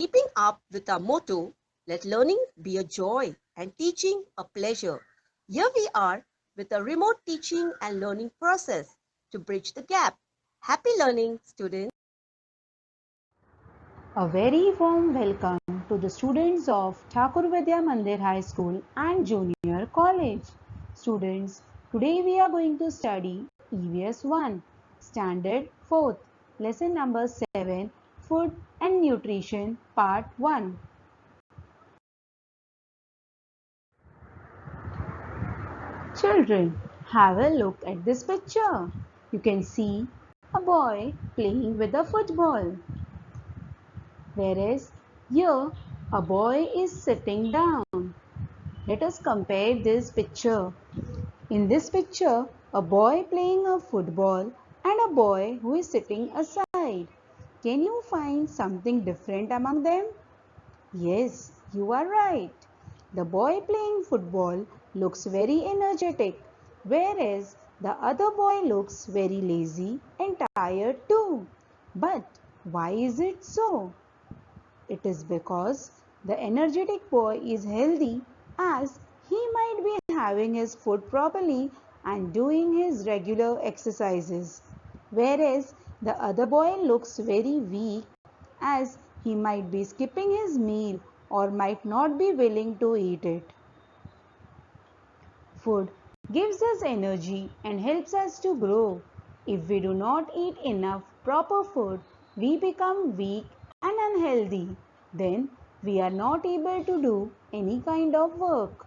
keeping up with our motto, let learning be a joy and teaching a pleasure. Here we are with a remote teaching and learning process to bridge the gap. Happy learning, students. A very warm welcome to the students of Thakur Vidya Mandir High School and Junior College. Students, today we are going to study EVS 1, Standard 4th, Lesson number 7, Food and Nutrition, Part 1. Children, have a look at this picture. You can see a boy playing with a football, whereas here a boy is sitting down. Let us compare this picture. In this picture, a boy playing a football and a boy who is sitting aside. Can you find something different among them? Yes, you are right. The boy playing football looks very energetic, whereas the other boy looks very lazy and tired too. But why is it so? It is because the energetic boy is healthy, as he might be having his food properly and doing his regular exercises, whereas the other boy looks very weak, as he might be skipping his meal or might not be willing to eat it. Food gives us energy and helps us to grow. If we do not eat enough proper food, we become weak and unhealthy. Then we are not able to do any kind of work.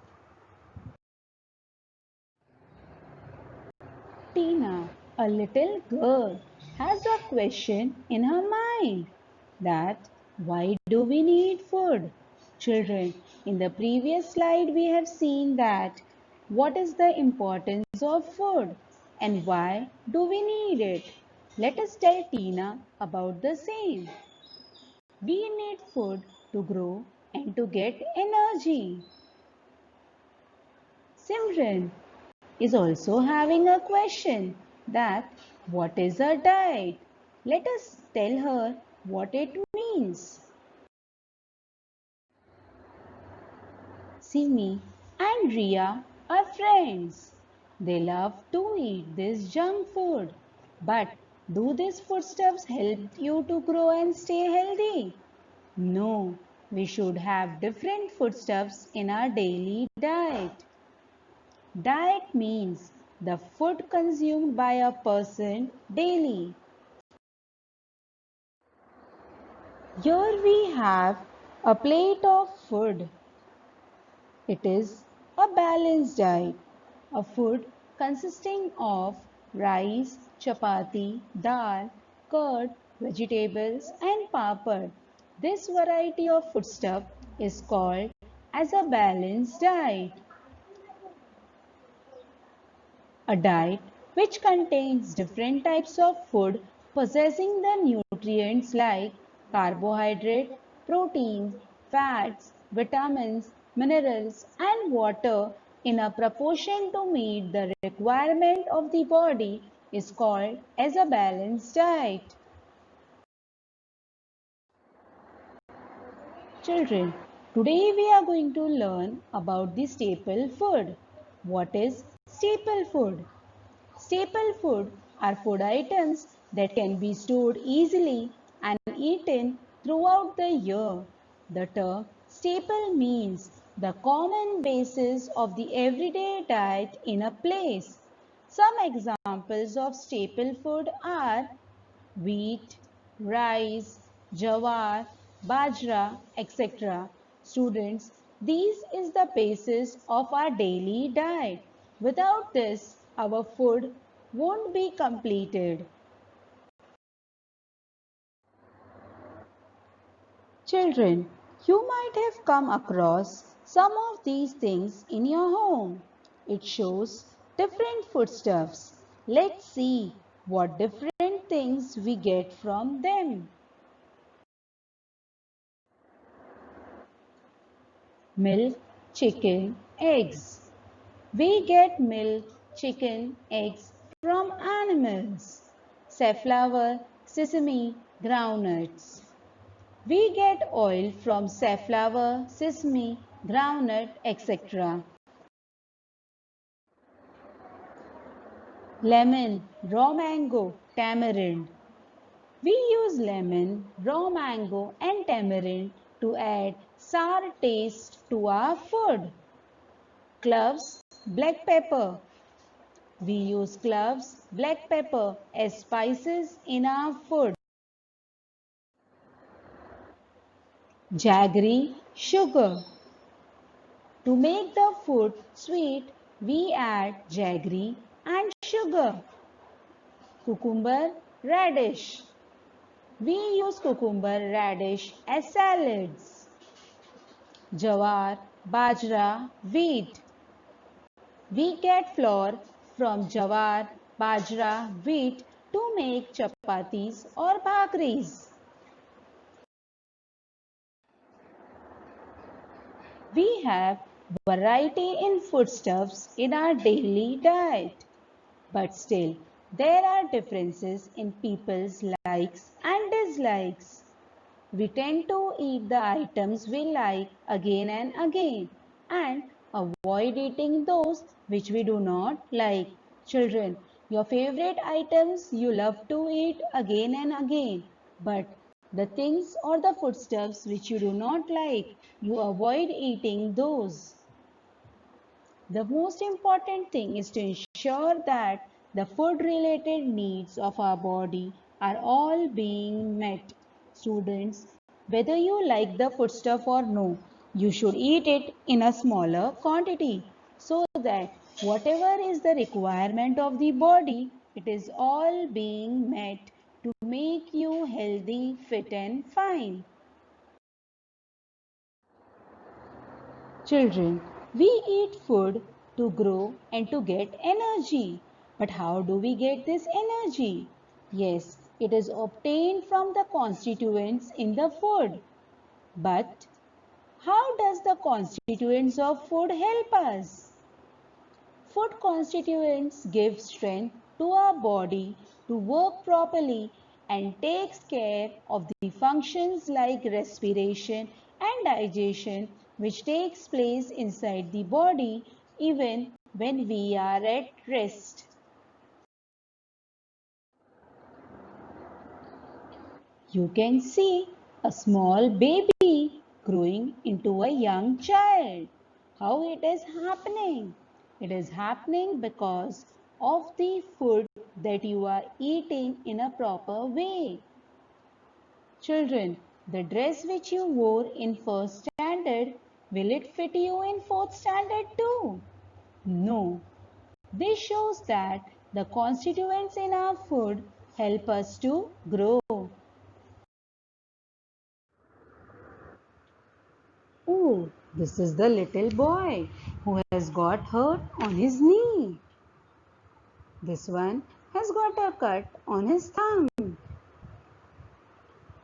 Tina, a little girl, has a question in her mind that why do we need food? Children, in the previous slide we have seen that what is the importance of food and why do we need it? Let us tell Tina about the same. We need food to grow and to get energy. Simran is also having a question that what is a diet? Let us tell her what it means. Simi and Ria are friends. They love to eat this junk food. But do these foodstuffs help you to grow and stay healthy? No, we should have different foodstuffs in our daily diet. Diet means the food consumed by a person daily. Here we have a plate of food. It is a balanced diet, a food consisting of rice, chapati, dal, curd, vegetables and papad. This variety of foodstuff is called as a balanced diet. A diet which contains different types of food possessing the nutrients like carbohydrate, proteins, fats, vitamins, minerals and water in a proportion to meet the requirement of the body is called as a balanced diet. Children, today we are going to learn about the staple food. What is staple food? Staple food are food items that can be stored easily and eaten throughout the year. The term staple means the common basis of the everyday diet in a place. Some examples of staple food are wheat, rice, jawar, bajra, etc. Students, this is the basis of our daily diet. Without this, our food won't be completed. Children, you might have come across some of these things in your home. It shows different foodstuffs. Let's see what different things we get from them. Milk, chicken, eggs. We get milk, chicken, eggs from animals. Safflower, sesame, groundnuts. We get oil from safflower, sesame, groundnut, etc. Lemon, raw mango, tamarind. We use lemon, raw mango and tamarind to add sour taste to our food. Cloves, black pepper. We use cloves, black pepper as spices in our food. Jaggery, sugar. To make the food sweet, we add jaggery and sugar. Cucumber, radish. We use cucumber radish as salads. Jawar, bajra, wheat. We get flour from jawar, bajra, wheat to make chapatis or bhakris. We have variety in foodstuffs in our daily diet. But still, there are differences in people's likes and dislikes. We tend to eat the items we like again and again and avoid eating those which we do not like. Children, your favorite items you love to eat again and again, but the things or the foodstuffs which you do not like, you avoid eating those. The most important thing is to ensure that the food related needs of our body are all being met. Students, whether you like the foodstuff or no, you should eat it in a smaller quantity so that whatever is the requirement of the body, it is all being met to make you healthy, fit and fine. Children, we eat food to grow and to get energy. But how do we get this energy? Yes, it is obtained from the constituents in the food. But how does the constituents of food help us? Food constituents give strength to our body to work properly and takes care of the functions like respiration and digestion which takes place inside the body even when we are at rest. You can see a small baby growing into a young child. How it is happening? It is happening because of the food that you are eating in a proper way. Children, the dress which you wore in first standard, will it fit you in fourth standard too? No. This shows that the constituents in our food help us to grow. Oh, this is the little boy who has got hurt on his knee. This one has got a cut on his thumb.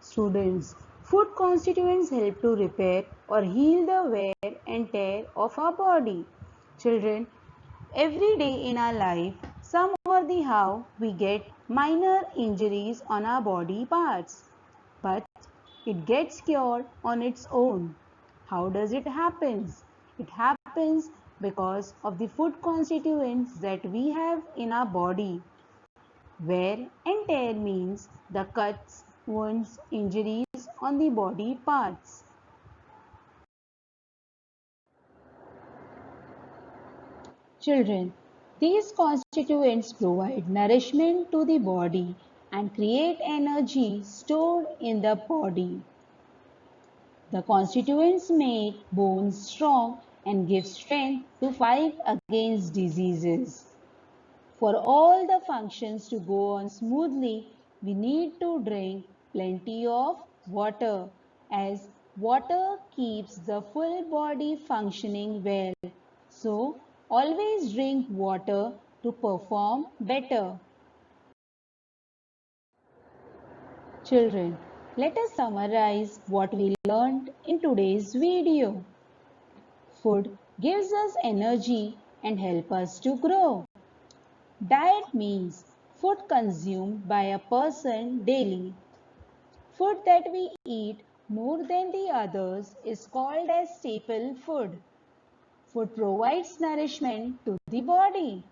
Students, food constituents help to repair or heal the wear and tear of our body. Children, every day in our life, some or the how we get minor injuries on our body parts. But it gets cured on its own. How does it happen? It happens because of the food constituents that we have in our body. Wear and tear means the cuts, wounds, injuries on the body parts. Children, these constituents provide nourishment to the body and create energy stored in the body. The constituents make bones strong and give strength to fight against diseases. For all the functions to go on smoothly, we need to drink plenty of water, as water keeps the full body functioning well. So, always drink water to perform better. Children, let us summarize what we learned in today's video. Food gives us energy and help us to grow. Diet means food consumed by a person daily. Food that we eat more than the others is called as staple food. Food provides nourishment to the body,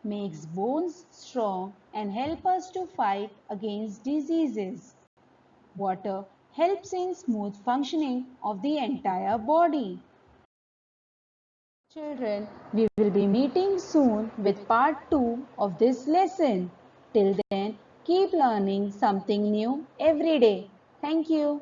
makes bones strong and help us to fight against diseases. Water helps in smooth functioning of the entire body. Children, we will be meeting soon with part 2 of this lesson. Till then, keep learning something new every day. Thank you.